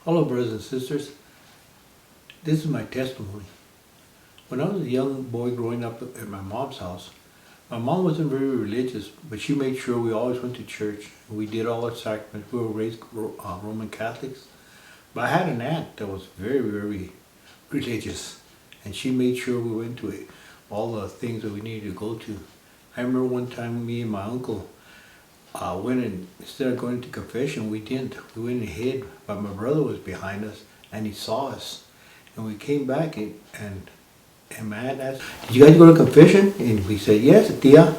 Hello, brothers and sisters. This is my testimony. When I was a young boy growing up at my mom's house, my mom wasn't very religious, but she made sure we always went to church. We did all our sacraments. We were raised Roman Catholics. But I had an aunt that was very, very religious, and she made sure we went to all the things that we needed to go to. I remember one time me and my uncle went and instead of going to confession, we didn't. We went and hid, but my brother was behind us, and he saw us. And we came back, and my aunt asked, "Did you guys go to confession?" And we said, "Yes, tia."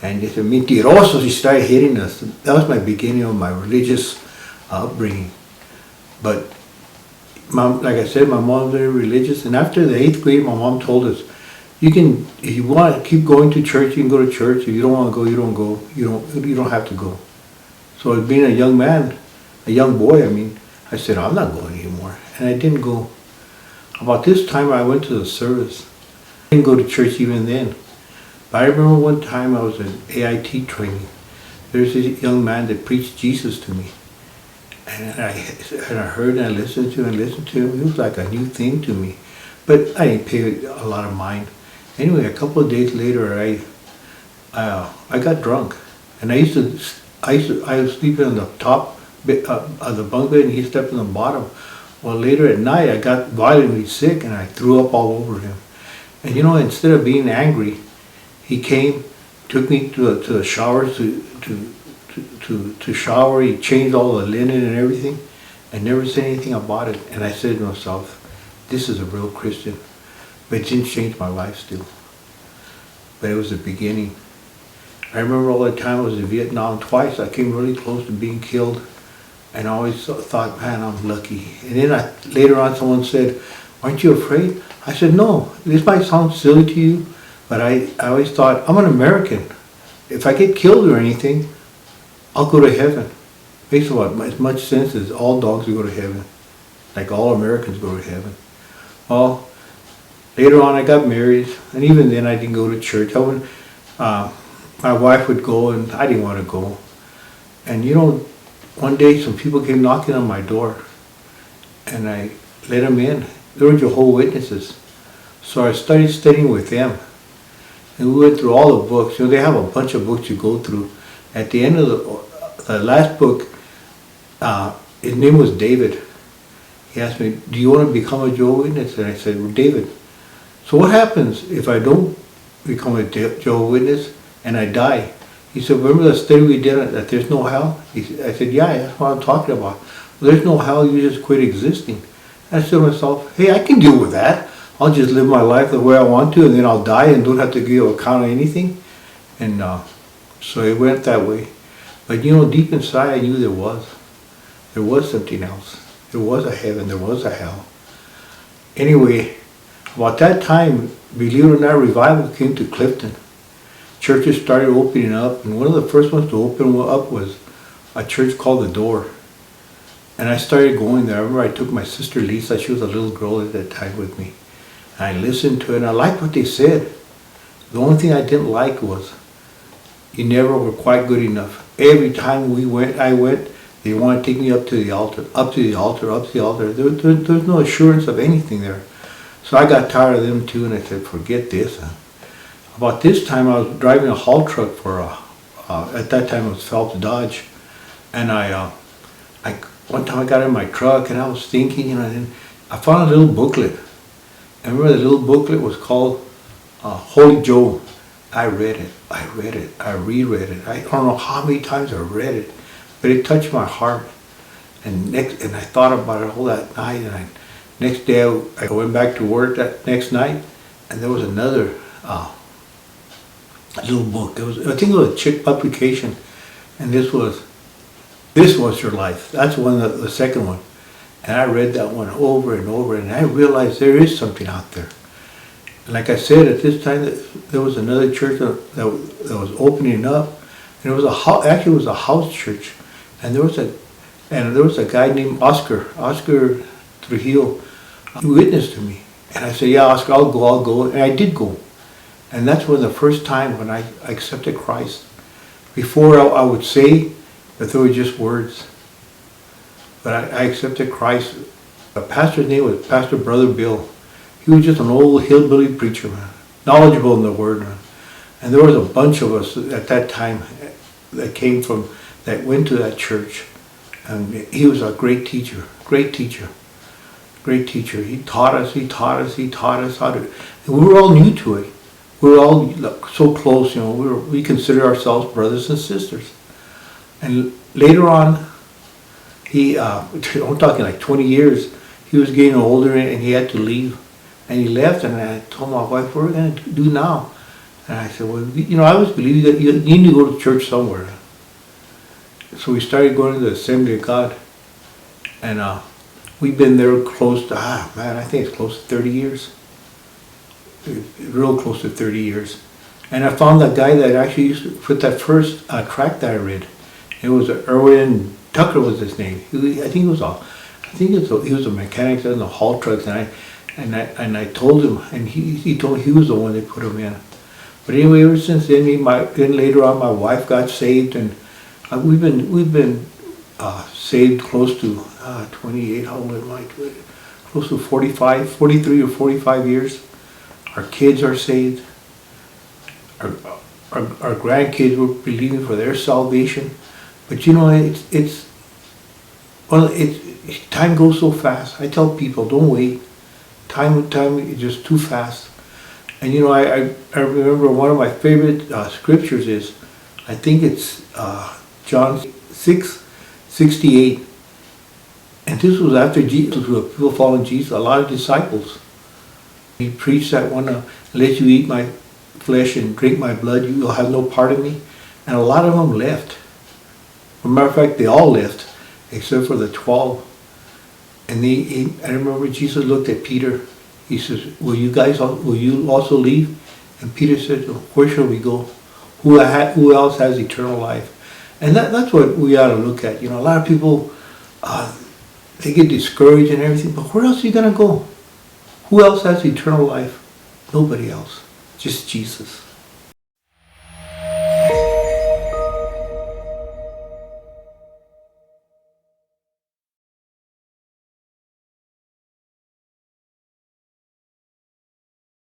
And they said, "Mentirosos." She started hitting us. That was my beginning of my religious upbringing. But like I said, my mom was very religious. And after the 8th grade, my mom told us, if you want to keep going to church, you can go to church. If you don't want to go, you don't go. You don't have to go. So being a young man, a young boy, I said, "I'm not going anymore." And I didn't go. About this time, I went to the service. I didn't go to church even then. But I remember one time I was in AIT training. There's this young man that preached Jesus to me. And I heard and I listened to him. It was like a new thing to me. But I didn't pay a lot of mind. Anyway, a couple of days later, I got drunk. And I was sleeping on the top bit of the bunk bed, and he slept on the bottom. Well, later at night, I got violently sick, and I threw up all over him. And instead of being angry, he came, took me to the showers to shower. He changed all the linen and everything, and never said anything about it. And I said to myself, "This is a real Christian." But it didn't change my life still. But it was the beginning. I remember all the time I was in Vietnam twice. I came really close to being killed. And I always thought, man, I'm lucky. And then later on someone said, "Aren't you afraid?" I said, "No, this might sound silly to you, but I always thought, I'm an American. If I get killed or anything, I'll go to heaven." Makes as much sense as all dogs will go to heaven. Like all Americans go to heaven. Well, later on I got married, and even then I didn't go to church. My wife would go, and I didn't want to go. And one day some people came knocking on my door, and I let them in. They were Jehovah's Witnesses. So I started studying with them. And we went through all the books. They have a bunch of books you go through. At the end of the last book, his name was David. He asked me, "Do you want to become a Jehovah's Witness?" And I said, "Well, David, so what happens if I don't become a Jehovah's Witness and I die?" He said, "Remember the study we did that there's no hell?" I said, "Yeah, that's what I'm talking about. Well, there's no hell, you just quit existing." And I said to myself, "Hey, I can deal with that. I'll just live my life the way I want to, and then I'll die and don't have to give account of anything." And so it went that way. But deep inside I knew there was something else. There was a heaven, there was a hell. Anyway, about that time, believe it or not, revival came to Clifton. Churches started opening up, and one of the first ones to open up was a church called The Door. And I started going there. I remember I took my sister Lisa, she was a little girl at that time with me. And I listened to it, and I liked what they said. The only thing I didn't like was, you never were quite good enough. Every time I went, they wanted to take me up to the altar, up to the altar, up to the altar. There was no assurance of anything there. So I got tired of them too, and I said, forget this. About this time, I was driving a haul truck for at that time it was Phelps Dodge. And one time I got in my truck, and I was thinking, and I found a little booklet. I remember the little booklet was called Holy Joe. I read it, I reread it. I don't know how many times I read it, but it touched my heart. And I thought about it all that night, and next day I went back to work that next night, and there was another little book. I think it was a chick publication, and this was Your Life. That's the second one. And I read that one over and over, and I realized there is something out there. Like I said, at this time, there was another church that was opening up, and it was a house church, and there was a guy named Oscar Trujillo, who witnessed to me, and I said, "Yeah, Oscar, I'll go," and I did go, and that's the first time when I accepted Christ. Before I would say, but they were just words. but I accepted Christ. The pastor's name was Pastor Brother Bill. He was just an old hillbilly preacher, man, knowledgeable in the Word, man. And there was a bunch of us at that time that went to that church. And he was a great teacher. He taught us how to, and we were all new to it. We were all so close, we consider ourselves brothers and sisters. And later on, I'm talking like 20 years, he was getting older and he had to leave. And he left, and I told my wife, what are we going to do now? And I said, well, I always believe that you need to go to church somewhere. So we started going to the Assembly of God. And we've been there close to, I think it's close to 30 years. Real close to 30 years. And I found that guy that actually used to put that first tract that I read. It was Erwin Tucker was his name. He was a mechanic in the haul trucks, and I told him, and he told me he was the one that put him in. But anyway, ever since then, then later on, my wife got saved, and we've been saved close to 28. How old am I? Close to 43 or 45 years. Our kids are saved. Our grandkids were believing for their salvation. But time goes so fast. I tell people, don't wait. Time is just too fast. And I remember one of my favorite scriptures is, I think it's John 6:68. And this was after Jesus, people following Jesus, a lot of disciples. He preached that one, unless you eat my flesh and drink my blood, you will have no part of me. And a lot of them left. As a matter of fact, they all left, except for the 12. And I remember Jesus looked at Peter. He says, will you also leave? And Peter said, where shall we go? Who else has eternal life? And that's what we ought to look at. A lot of people, they get discouraged and everything, but where else are you going to go? Who else has eternal life? Nobody else. Just Jesus.